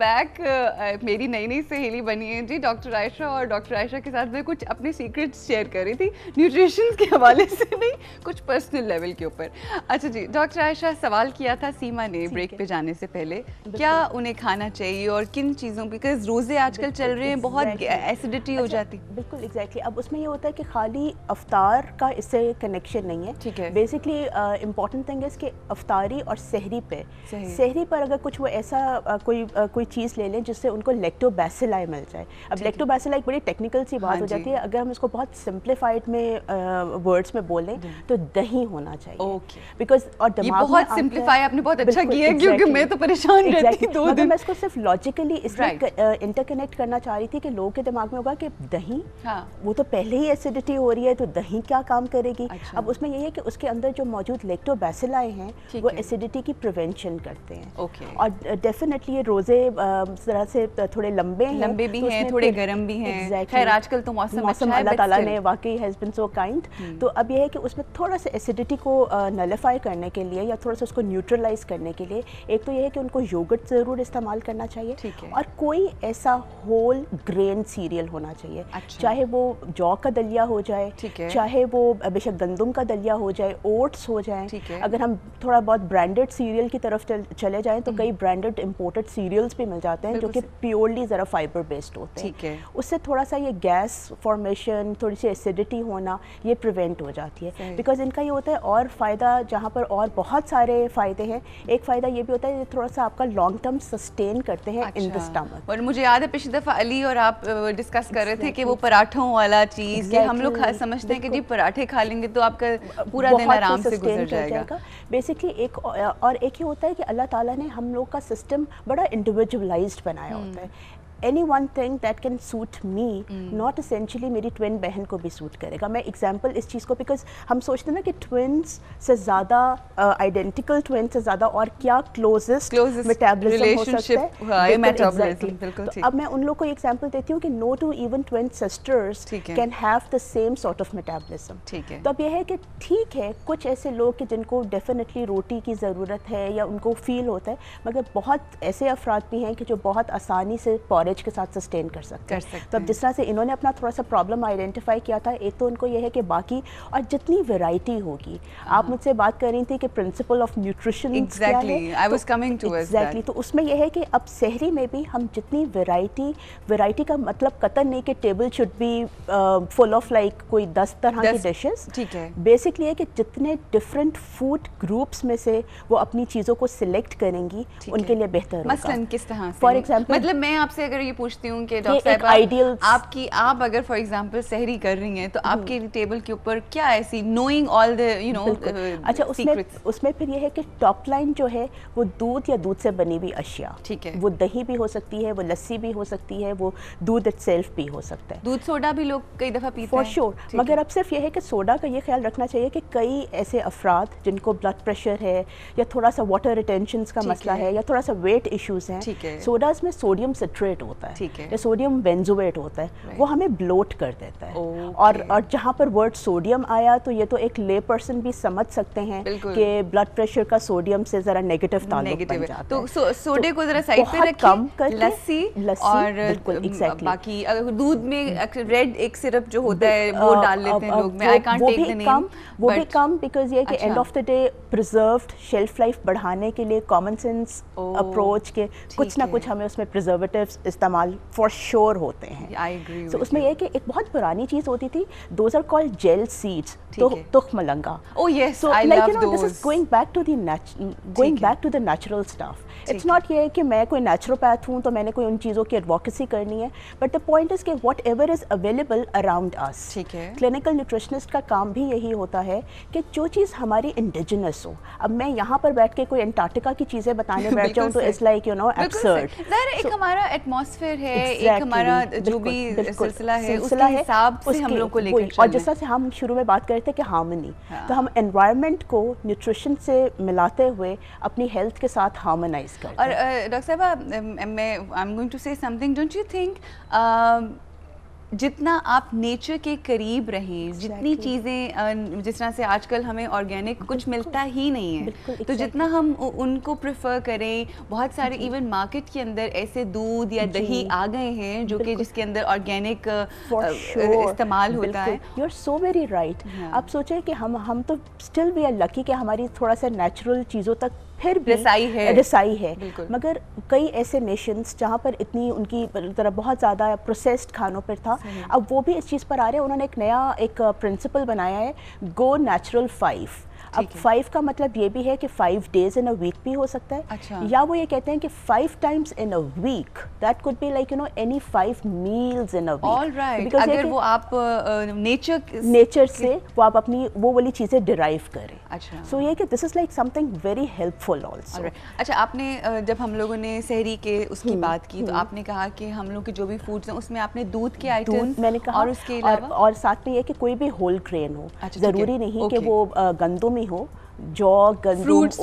Back میری نئی نئی سہیلی بنی ہے جی ڈاکٹر عائشہ, اور ڈاکٹر عائشہ کے ساتھ میں کچھ اپنے سیکرٹس شیئر کر رہی تھی نیوٹریشن کے حوالے سے نہیں, کچھ پرسنل لیول کے اوپر. اچھا جی ڈاکٹر عائشہ, سوال کیا تھا سیما نے بریک پہ جانے سے پہلے, کیا انہیں کھانا چاہیے اور کن چیزوں, بیکاز روزے آج کل چل رہے ہیں, بہت ایسیڈیٹی ہو جاتی. بالکل ایگزیکٹلی. اب اس میں یہ ہوتا ہے کہ خالی افطار کا اس سے کنیکشن نہیں ہے. ٹھیک ہے. بیسکلی امپورٹنٹ تھنگ ہے کہ افطاری اور سحری پہ, سحری پر اگر کچھ وہ ایسا کوئی چیز لے لیں جس سے ان کو لیکٹوبیسیلائی مل جائے. اب لیکٹوبیسیلائی ایک بڑی ٹیکنیکل سی بات ہو جاتی ہے, اگر ہم اس کو بہت سمپلیفائڈ میں ورڈس میں بولیں تو دہی ہونا چاہیے. بیکاز اور دماغ میں بہت سمپلیفائی آپ نے بہت اچھا کیا ہے, کیونکہ میں تو پریشان رہتی ہوں 2 دن. میں اس کو صرف لاجیکلی اس میں انٹر کنیکٹ کرنا چاہ رہی تھی کہ لوگوں کے دماغ میں ہوگا کہ دہی وہ تو پہلے ہی ایسیڈیٹی ہو رہی ہے تو دہی کیا کام کرے گی. اب اس میں یہ ہے کہ اس کے اندر جو موجود لیکٹوبیسیلائی ہیں وہ ایسیڈیٹی کی پریونشن کرتے ہیں. اور ڈیفینیٹلی یہ روزے ذرا سے تھوڑے لمبے بھی ہیں, تھوڑے گرم بھی ہیں. خیر آج کل تو موسم اللہ تعالیٰ نے واقعی ہیز بن سو کائنڈ. تو اب یہ ہے کہ اس میں تھوڑا سا ایسیڈیٹی کو نلیفائی کرنے کے لیے یا تھوڑا سا اس کو نیوٹرلائز کرنے کے لیے ایک تو یہ ہے کہ ان کو یوگرٹ ضرور استعمال کرنا چاہیے, اور کوئی ایسا ہول گرین سیریل ہونا چاہیے, چاہے وہ جو کا دلیا ہو جائے, چاہے وہ بے شک گندم کا دلیا ہو جائے, اوٹس ہو جائیں. اگر ہم تھوڑا بہت برانڈیڈ سیریل کی طرف چلے جائیں تو کئی برانڈیڈ امپورٹڈ سیریلز بھی مل جاتے ہیں جو کہ پیورلی ذرا فائبر بیسڈ ہوتے ہیں. اس سے تھوڑا سا یہ گیس فارمیشن, تھوڑی سی ایسیڈیٹی ہونا یہ پریونٹ ہو جاتی ہے. بیکاز ان کا یہ ہوتا ہے اور فائدہ جہاں پر اور بہت سارے فائدے ہیں, ایک فائدہ یہ بھی ہوتا ہے یہ تھوڑا سا آپ کا لانگ ٹرم سسٹین کرتے ہیں ان دا اسٹمک. اور مجھے یاد ہے پچھلی دفعہ علی اور آپ ڈسکس کر رہے تھے کہ وہ پراٹھوں والا چیز, کہ ہم لوگ سمجھتے ہیں کہ جی پراٹھے کھا لیں گے تو آپ کا پورا دن آرام سے گزر جائے گا. بیسکلی ایک اور ایک یہ ہوتا ہے کہ اللہ تعالیٰ نے ہم لوگ کا سسٹم بڑا انڈیویجولائزڈ بنایا ہوتا ہے. any one thing that can suit me not essentially میری ٹوین بہن کو بھی سوٹ کرے گا. میں ایگزامپل اس چیز کو, بیکاز ہم سوچتے ہیں نا کہ ٹوینس سے زیادہ آئیڈینٹیکل ٹوینس سے زیادہ اور کیا کلوزسٹ میٹابولزم ہو سکتا ہے. تو اب میں ان لوگ کو یہ ایگزامپل دیتی ہوں کہ no two even twin sisters can have the same sort of metabolism. تو اب یہ ہے کہ ٹھیک ہے کچھ ایسے لوگ کہ جن کو ڈیفینیٹلی روٹی کی ضرورت ہے یا ان کو فیل ہوتا ہے, مگر بہت ایسے افراد بھی ہیں کہ جو بہت آسانی سے کے ساتھ سسٹین کر سکتے ہیں. تو اب جس طرح سے انہوں نے اپنا تھوڑا سا پرابلم آئیڈینٹیفائی کیا تھا, ایک تو ان کو یہ ہے کہ باقی اور جتنی ویرائٹی ہوگی, آپ مجھ سے بات کر رہی تھی کہ پرنسپل آف نیوٹریشن ایگزیکٹلی, تو اس میں یہ ہے کہ اب سحری میں بھی ہم جتنی ویرائٹی کا مطلب قطع نہیں کہ table should be full of like کوئی 10 طرح کی ڈشز. بیسکلی ہے کہ جتنے ڈفرینٹ فوڈ گروپس میں سے وہ اپنی چیزوں کو سلیکٹ کریں گی ان کے لیے بہتر ہوگا. مثلاً کس طرح سے, فار ایگزامپل مطلب میں آپ سے اگر یہ پوچھتی ہوں کہ ڈاکٹر صاحب آپ اگر فار ایگزامپل سحری کر رہی ہیں تو آپ کے ٹیبل کے اوپر کیا ایسی knowing all the you know. اچھا اس میں پھر یہ ہے کہ ٹاپ لائن جو ہے وہ دودھ یا دودھ سے بنی ہوئی اشیاء, ٹھیک ہے, وہ دہی بھی ہو سکتی ہے, وہ لسی بھی ہو سکتی ہے, وہ دودھ اٹ سیلف بھی ہو سکتا ہے. دودھ سوڈا بھی لوگ کئی دفعہ پیتے ہیں فار شیور, مگر اب صرف یہ ہے کہ سوڈا کا یہ خیال رکھنا چاہیے کہ کئی ایسے افراد جن کو بلڈ پریشر ہے یا تھوڑا سا واٹر ریٹینشنس کا مسئلہ ہے یا تھوڑا سا ویٹ ایشوز ہیں, سوڈاز میں سوڈیم سٹریٹ ہوتا ہے یا سوڈیم بینزویٹ ہوتا ہے, وہ ہمیں بلوٹ کر دیتا ہے. اور جہاں پر ورڈ سوڈیم آیا تو یہ تو ایک لے پرسن بھی سمجھ سکتے ہیں کہ بلڈ پریشر کا سوڈیم سے ذرا نیگیٹو تعلق بن جاتا ہے. تو سوڈے کو ذرا سائڈ پہ رکھیں, لسی اور باقی دودھ میں ریڈ ایک سرپ جو ہوتا ہے وہ ڈال لیتے ہیں لوگ, میں آئی کانٹ ٹیک دی نیم, وہ بھی کم, بیکاز یہ کہ end of the day preserved shelf life بڑھانے کے لیے کامن سینس اپروچ کے کچھ نہ کچھ ہمیں اس میں پریزرویٹیوز استعمال فار شیور ہوتے ہیں. تو اس میں یہ کہ ایک بہت پرانی چیز ہوتی تھی, those are called gel seeds, تخم لنگا. So like you know this is going back to the natural stuff. It's not یہ کہ میں کوئی نیچروپیتھ ہوں تو میں نے کوئی ان چیزوں کی ایڈوکیسی کرنی ہے, بٹ دا پوائنٹ از کہ whatever is available around us. Clinical nutritionist کا کام بھی یہی ہوتا ہے کہ جو چیز ہماری انڈیجنس ہو. اب میں یہاں پر بیٹھ کے کوئی انٹارکٹیکا کی چیزیں بتانے بیٹھ جاؤں تو it's like you know absurd. ایک ہمارا ایٹماسفیئر ہے, ایک ہمارا جو بھی سلسلہ ہے اس کے حساب سے ہم لوگ کو لے کر, اور جس طرح سے ہم شروع میں بات کرتے کہ ہارمنی, تو ہم انوائرمنٹ کو نیوٹریشن سے ملاتے ہوئے اپنی ہیلتھ کے ساتھ ہارمونائز کرتے ہیں. اور ڈاکٹر صاحبہ میں آئی ایم گوئنگ ٹو سے some thing, don't you think, because آج کل ہم شروع میں بات کرتے کہ ہارمنی, تو ہم انوائرمنٹ کو نیوٹریشن سے ملاتے ہوئے اپنی ہیلتھ کے ساتھ ہارمونائز کرتے ہیں. اور ڈاکٹر صاحبہ جتنا آپ نیچر کے قریب رہیں, جتنی چیزیں جس طرح سے آج کل ہمیں آرگینک کچھ ملتا ہی نہیں ہے, تو جتنا ہم ان کو پریفر کریں, بہت سارے ایون مارکیٹ کے اندر ایسے دودھ یا دہی آ گئے ہیں جو کہ جس کے اندر آرگینک استعمال ہوتا ہے. You are so very right. آپ سوچیں کہ ہم تو اسٹل وی آر لکی کہ ہماری تھوڑا سا نیچرل چیزوں تک پھر بھی رسائی ہے, مگر کئی ایسے نیشنز جہاں پر اتنی ان کی طرح بہت زیادہ پروسیسڈ کھانوں پر تھا, اب وہ بھی اس چیز پر آ رہے ہیں. انہوں نے ایک نیا ایک پرنسپل بنایا ہے, گو نیچرل 5. اب 5 کا مطلب یہ بھی ہے کہ 5 days in a week بھی ہو سکتا ہے, یا وہ یہ کہتے ہیں کہ 5 times in a week. That could be like any 5 meals in a week. All right. اگر وہ آپ نیچر سے وہ آپ اپنی وہ والی چیزیں ڈرائیو کریں. سو یہ کہ this is like something very helpful also. اچھا, آپ نے جب ہم لوگوں نے سحری کے اس کی بات کی تو آپ نے کہا کہ ہم لوگ کے جو بھی فوڈز ہیں اس میں آپ نے دودھ کے آئٹم میں نے کہا, اور اس کے علاوہ اور ساتھ میں یہ کہ کوئی بھی ہول گرین ہو, ضروری نہیں کہ وہ گندم ہی ہو, جو گندم, اوٹس,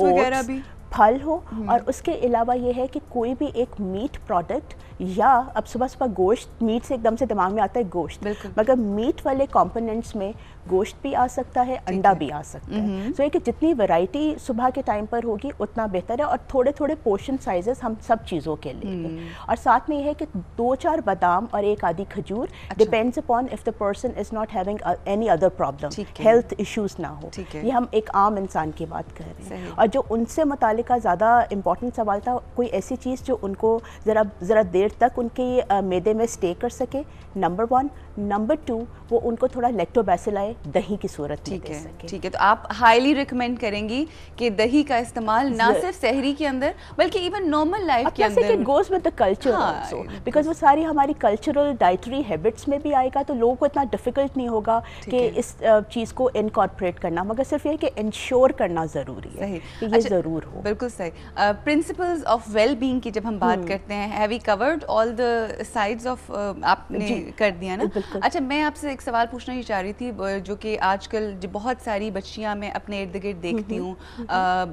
پھل ہو. اور اس کے علاوہ یہ ہے کہ کوئی بھی ایک میٹ پروڈکٹ, یا اب صبح گوشت, میٹ سے ایک دم سے دماغ میں آتا ہے گوشت, مگر میٹ والے کمپوننٹس میں گوشت بھی آ سکتا ہے, انڈا بھی آ سکتا ہے. سو یہ کہ جتنی ورائٹی صبح کے ٹائم پر ہوگی اتنا بہتر ہے, اور تھوڑے تھوڑے پورشن سائزز ہم سب چیزوں کے لیے. اور ساتھ میں یہ ہے کہ 2-4 بادام اور ایک آدھی کھجور, depends upon if the person is not having any other problem, health issues نہ ہو. یہ ہم ایک عام انسان کی بات کر رہے ہیں. اور جو ان سے متعلقہ زیادہ امپورٹنٹ سوال تھا, کوئی ایسی چیز جو ان کو ذرا دیر تک ان کے میدے میں اسٹے کر سکے, نمبر 1. نمبر 2, وہ ان کو تھوڑا لیکٹوبیسیلائی دہی کی صورت میں دے سکے. ٹھیک ہے, تو آپ ہائیلی ریکمینڈ کریں گی کہ دہی کا استعمال نہ صرف سحری کے اندر بلکہ ایون نارمل لائف کے اندر, it goes with the culture also, because وہ ساری ہماری کلچرل ڈائٹری ہیبٹس میں بھی آئے گا, تو لوگوں کو اتنا ڈیفیکلٹ نہیں ہوگا کہ اس چیز کو انکارپوریٹ کرنا, مگر صرف یہ کہ انشور کرنا ضروری ہے کہ یہ ضرور ہو. بالکل صحیح. پرنسپلز آف ویل بینگ کی جب ہم بات کرتے ہیں, have we covered all the sides of, آپ نے کر دیا نا. اچھا, میں آپ سے ایک سوال پوچھنا ہی چاہ رہی تھی, جو کہ آج کل جو بہت ساری بچیاں میں اپنے ارد گرد دیکھتی ہوں,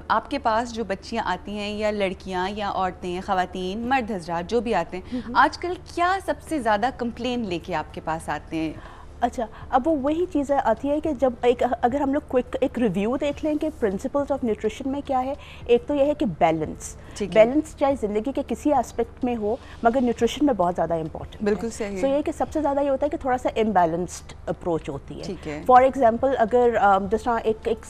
آپ کے پاس جو بچیاں آتی ہیں, یا لڑکیاں یا عورتیں, خواتین, مرد حضرات جو بھی آتے ہیں, آج کل کیا سب سے زیادہ کمپلین لے کے آپ کے پاس آتے ہیں؟ اچھا, اب وہ وہی چیزیں آتی ہے کہ جب اگر ہم لوگ کوئک ایک ریویو دیکھ لیں کہ پرنسپلز آف نیوٹریشن میں کیا ہے. ایک تو یہ ہے کہ بیلنس چاہے زندگی کے کسی ایسپیکٹ میں ہو, مگر نیوٹریشن میں بہت زیادہ امپورٹنٹ ہے. بالکل صحیح. سو یہ کہ سب سے زیادہ یہ ہوتا ہے کہ تھوڑا سا امبیلنسڈ اپروچ ہوتی ہے. فار ایگزامپل, اگر جس طرح ایک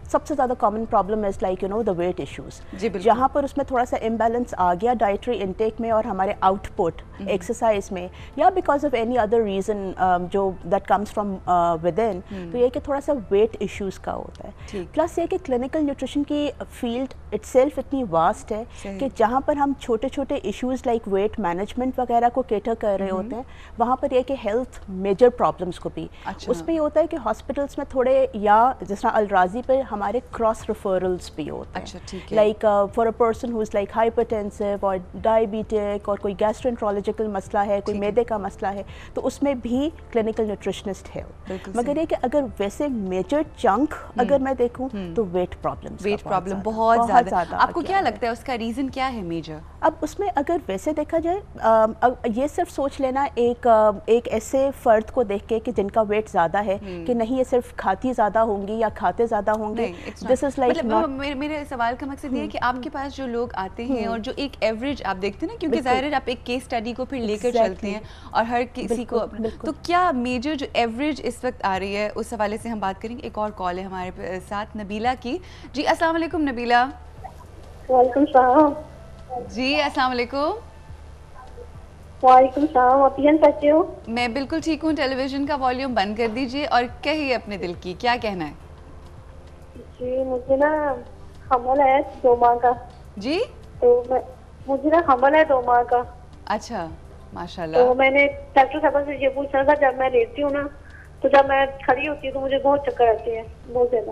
سب سے زیادہ common problem is like the weight issues, جہاں پر اس میں تھوڑا سا امبیلنس آ گیا ڈائٹری انٹیک میں اور ہمارے آؤٹ پٹ ایکسرسائز میں, یا because of any other reason جو that comes from within, تو یہ کہ تھوڑا سا ویٹ ایشوز کا ہوتا ہے. پلس یہ کہ کلینکل نیوٹریشن کی فیلڈ اٹ سیلف اتنی واسٹ ہے کہ جہاں پر ہم چھوٹے چھوٹے ایشوز لائک ویٹ مینجمنٹ وغیرہ کو کیٹر کر رہے ہوتے ہیں, وہاں پر یہ کہ ہیلتھ میجر پرابلمس کو بھی, اس میں یہ ہوتا ہے کہ ہاسپٹلس میں تھوڑے, یا جس طرح الراضی پہ ہمارے کراس ریفرلس بھی ہوتے ہیں, like for a person who is like hypertensive اور ڈائبیٹک, اور کوئی گیسٹرنٹرولوجیکل مسئلہ ہے, کوئی میدے کا مسئلہ ہے, تو اس میں بھی کلینکل نیوٹریشنسٹ ہے. مگر یہ کہ اگر ویسے میجر چنک اگر میں دیکھوں تو ویٹ پرابلم بہت زیادہ. آپ کو کیا لگتا ہے اس کا ریزن کیا ہے میجر؟ اب اس میں اگر ویسے دیکھا جائے, یہ صرف سوچ لینا ایک ایسے فرد کو دیکھ کے کہ جن کا ویٹ زیادہ ہے, کہ نہیں یہ صرف کھاتی زیادہ ہوں گی یا کھاتے زیادہ ہوں گے. میرے سوال کا مقصد یہ ہے کہ آپ کے پاس جو لوگ آتے ہیں اور جو ایک ایوریج آپ دیکھتے ہیں نا, کیونکہ ظاہر ہے آپ ایک کیس اسٹڈی کو پھر لے کر چلتے ہیں اور ہر کسی کو, تو کیا میجر جو ایوریج اس وقت آ رہی ہے اس حوالے سے ہم بات کریں گے. ایک اور کال ہے ہمارے ساتھ نبیلہ کی. جی السلام علیکم نبیلہ. وعلیکم السلام. جی السلام علیکم. وعلیکم السلام. آپ کیسے ہو؟ میں بالکل ٹھیک ہوں. ٹیلی ویژن کا والیوم بند کر دیجیے اور کہیے اپنے دل کی, کیا کہنا ہے؟ جی مجھے نا حمل ہے 2 ماہ کا. جی تو مجھے نا حمل ہے 2 ماہ کا. اچھا ماشاءاللہ. تو میں نے ڈاکٹر صاحب سے یہ پوچھنا تھا, جب میں لیٹتی ہوں نا تو جب میں کھڑی ہوتی ہوں تو مجھے بہت چکر آتے ہیں, بہت زیادہ.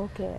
Okay.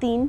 3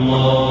Allah